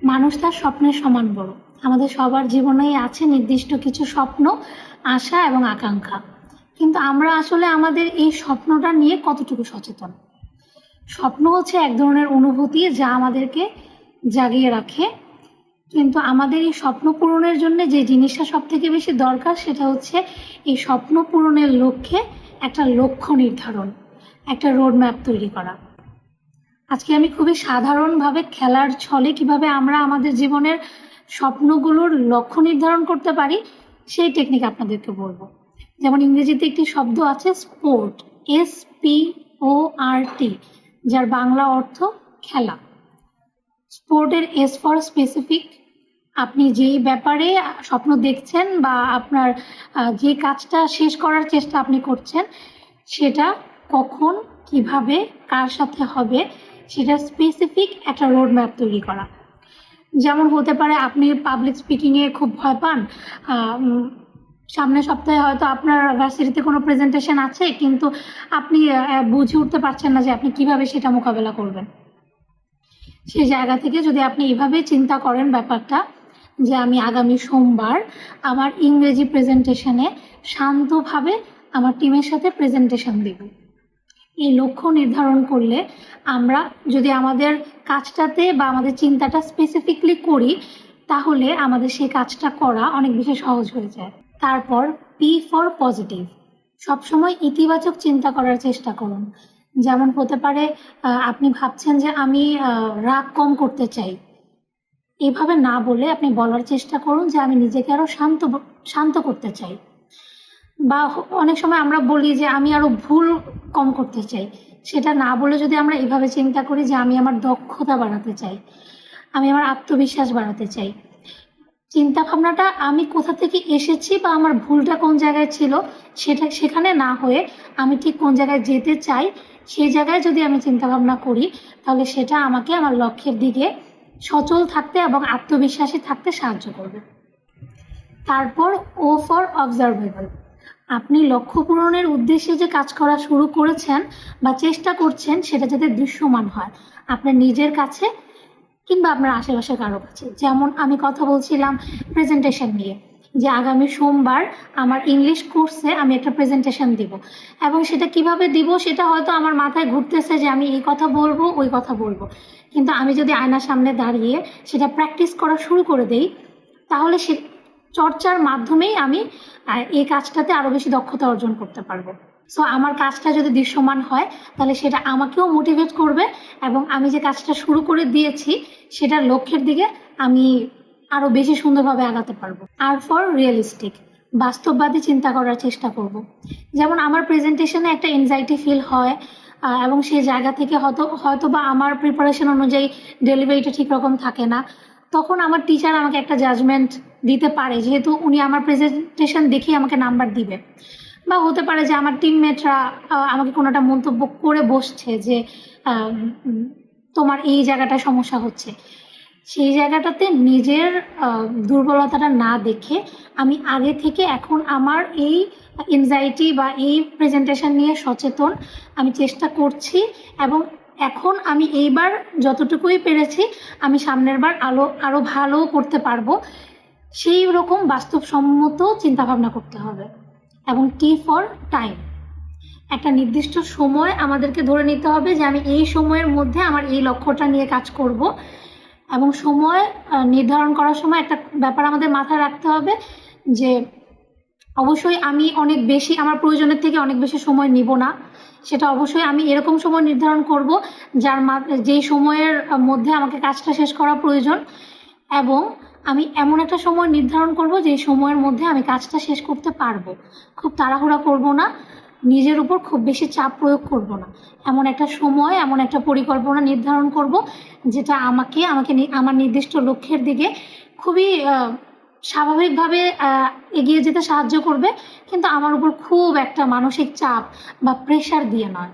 মানুষ তার স্বপ্নের সমান বড়। আমাদের সবার জীবনেই আছে নির্দিষ্ট কিছু স্বপ্ন, আশা এবং আকাঙ্ক্ষা। কিন্তু আমরা আসলে আমাদের এই স্বপ্নটা নিয়ে কতটুকু সচেতন? স্বপ্ন হচ্ছে এক ধরনের অনুভূতি যা আমাদেরকে জাগিয়ে রাখে, কিন্তু আমাদের এই স্বপ্ন পূরণের জন্য যে জিনিসটা সব থেকে বেশি দরকার সেটা হচ্ছে এই স্বপ্ন পূরণের লক্ষ্যে একটা লক্ষ্য নির্ধারণ, একটা রোডম্যাপ তৈরি করা। আজকে আমি খুবই সাধারণভাবে খেলার ছলে কিভাবে আমরা আমাদের জীবনের স্বপ্নগুলোর লক্ষ্য নির্ধারণ করতে পারি সেই টেকনিক আপনাদেরকে বলবো। যেমন ইংরেজিতে একটি শব্দ আছে স্পোর্ট, SPORT, যার বাংলা অর্থ খেলা। স্পোর্টের S ফর স্পেসিফিক। আপনি যেই ব্যাপারে স্বপ্ন দেখছেন বা আপনার যে কাজটা শেষ করার চেষ্টা আপনি করছেন সেটা কখন, কিভাবে, কার সাথে হবে সেটা স্পেসিফিক একটা রোড ম্যাপ তৈরি করা। যেমন হতে পারে আপনি পাবলিক স্পিকিংয়ে খুব ভয় পান, সামনের সপ্তাহে হয়তো আপনার ভার্সিটিতে কোনো প্রেজেন্টেশন আছে, কিন্তু আপনি বুঝে উঠতে পারছেন না যে আপনি কিভাবে সেটা মোকাবেলা করবেন। সেই জায়গা থেকে যদি আপনি এভাবে চিন্তা করেন ব্যাপারটা, যে আমি আগামী সোমবার আমার ইংরেজি প্রেজেন্টেশনে শান্তভাবে আমার টিমের সাথে প্রেজেন্টেশন দেব, এই লক্ষ্য নির্ধারণ করলে আমরা যদি আমাদের কাজটাতে বা আমাদের চিন্তাটা স্পেসিফিকলি করি তাহলে আমাদের সেই কাজটা করা অনেক বেশি সহজ হয়ে যায়। তারপর P ফর পজিটিভ। সবসময় ইতিবাচক চিন্তা করার চেষ্টা করুন। যেমন হতে পারে আপনি ভাবছেন যে আমি রাগ কম করতে চাই, এভাবে না বলে আপনি বলার চেষ্টা করুন যে আমি নিজেকে আরো শান্ত করতে চাই। বা অনেক সময় আমরা বলি যে আমি আরো ভুল কম করতে চাই, সেটা না বলে যদি আমরা এভাবে চিন্তা করি যে আমি আমার দক্ষতা বাড়াতে চাই, আমি আমার আত্মবিশ্বাস বাড়াতে চাই। চিন্তা ভাবনাটা আমি কোথা থেকে এসেছি বা আমার ভুলটা কোন জায়গায় ছিল সেখানে না হয়ে আমি ঠিক কোন জায়গায় যেতে চাই সেই জায়গায় যদি আমি চিন্তা ভাবনা করি তাহলে সেটা আমাকে আমার লক্ষ্যের দিকে সচল থাকতে এবং আত্মবিশ্বাসী থাকতে সাহায্য করবে। তারপর O ফর অবজারভেবল। আপনি লক্ষ্য পূরণের উদ্দেশ্যে যে কাজ করা শুরু করেছেন বা চেষ্টা করছেন সেটা যাতে দৃশ্যমান হয় আপনার নিজের কাছে কিংবা আপনার আশেপাশে কারো কাছে। যেমন আমি কথা বলছিলাম প্রেজেন্টেশন নিয়ে, যে আগামী সোমবার আমার ইংলিশ কোর্সে আমি একটা প্রেজেন্টেশন দিব, এবং সেটা কিভাবে দিব সেটা হয়তো আমার মাথায় ঘুরতেছে যে আমি এই কথা বলবো ওই কথা বলবো, কিন্তু আমি যদি আয়নার সামনে দাঁড়িয়ে সেটা প্র্যাকটিস করা শুরু করে দেই তাহলে সে চর্চার মাধ্যমেই আমি এই কাজটাতে আরো বেশি দক্ষতা অর্জন করতে পারবো। সো আমার কাজটা যদি দৃশ্যমান হয় তাহলে সেটা আমাকেও মোটিভেট করবে এবং আমি যে কাজটা শুরু করে দিয়েছি সেটার লক্ষ্যের দিকে আমি আরো বেশি সুন্দরভাবে আগাতে পারবো। আর ফর রিয়েলিস্টিক। বাস্তববাদী চিন্তা করার চেষ্টা করব। যেমন আমার প্রেজেন্টেশনে একটা এনজাইটি ফিল হয় এবং সেই জায়গা থেকে হয়তো বা আমার প্রিপারেশন অনুযায়ী ডেলিভারিটা ঠিক রকম থাকে না, তখন আমার টিচার আমাকে একটা জাজমেন্ট দিতে পারে যেহেতু উনি আমার প্রেজেন্টেশন দেখেই আমাকে নাম্বার দিবে। বা হতে পারে যে আমার টিমমেটরা আমাকে কোনো একটা মন্তব্য করে বসছে যে তোমার এই জায়গাটা সমস্যা হচ্ছে। সেই জায়গাটাতে নিজের দুর্বলতাটা না দেখে আমি আগে থেকে এখন আমার এই এনজাইটি বা এই প্রেজেন্টেশন নিয়ে সচেতন, আমি চেষ্টা করছি এবং এখন আমি এইবার যতটুকুই পেরেছি আমি সামনের বার আরো ভালো করতে পারবো, সেই রকম বাস্তবসম্মত চিন্তাভাবনা করতে হবে। এবং T ফর টাইম। একটা নির্দিষ্ট সময় আমাদেরকে ধরে নিতে হবে যে আমি এই সময়ের মধ্যে আমার এই লক্ষ্যটা নিয়ে কাজ করব, এবং সময় নির্ধারণ করার সময় একটা ব্যাপার আমাদের মাথায় রাখতে হবে যে অবশ্যই আমি অনেক বেশি আমার প্রয়োজনের থেকে অনেক বেশি সময় নিব না, সেটা অবশ্যই আমি এরকম সময় নির্ধারণ করব যেই সময়ের মধ্যে আমাকে কাজটা শেষ করা প্রয়োজন, এবং আমি এমন একটা সময় নির্ধারণ করব যেই সময়ের মধ্যে আমি কাজটা শেষ করতে পারবো। খুব তাড়াহুড়া করব না, নিজের উপর খুব বেশি চাপ প্রয়োগ করব না, এমন একটা সময় এমন একটা পরিকল্পনা নির্ধারণ করব যেটা আমাকে আমার নির্দিষ্ট লক্ষ্যের দিকে খুবই স্বাভাবিকভাবে এগিয়ে যেতে সাহায্য করবে, কিন্তু আমার উপর খুব একটা মানসিক চাপ বা প্রেশার দিয়ে নয়।